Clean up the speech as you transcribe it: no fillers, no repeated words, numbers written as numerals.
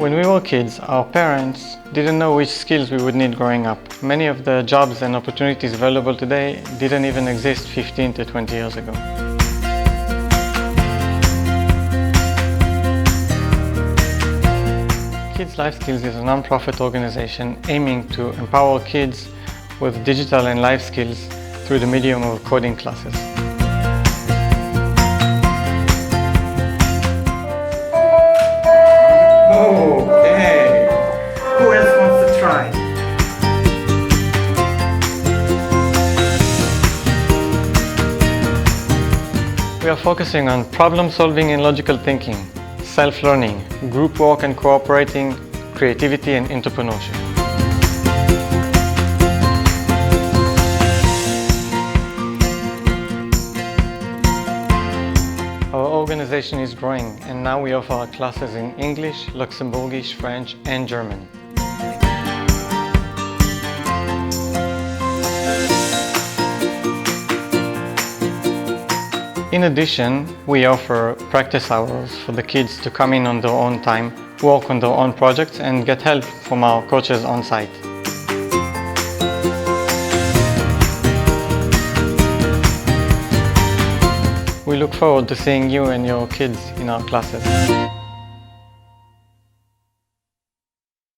When we were kids, our parents didn't know which skills we would need growing up. Many of the jobs and opportunities available today didn't even exist 15 to 20 years ago. Kids Life Skills is a non-profit organization aiming to empower kids with digital and life skills through the medium of coding classes. Okay. Who else wants to try? We are focusing on problem solving and logical thinking, self-learning, group work and cooperating, creativity and entrepreneurship. Our organization is growing and now we offer our classes in English, Luxembourgish, French and German. In addition, we offer practice hours for the kids to come in on their own time, work on their own projects and get help from our coaches on site. We look forward to seeing you and your kids in our classes.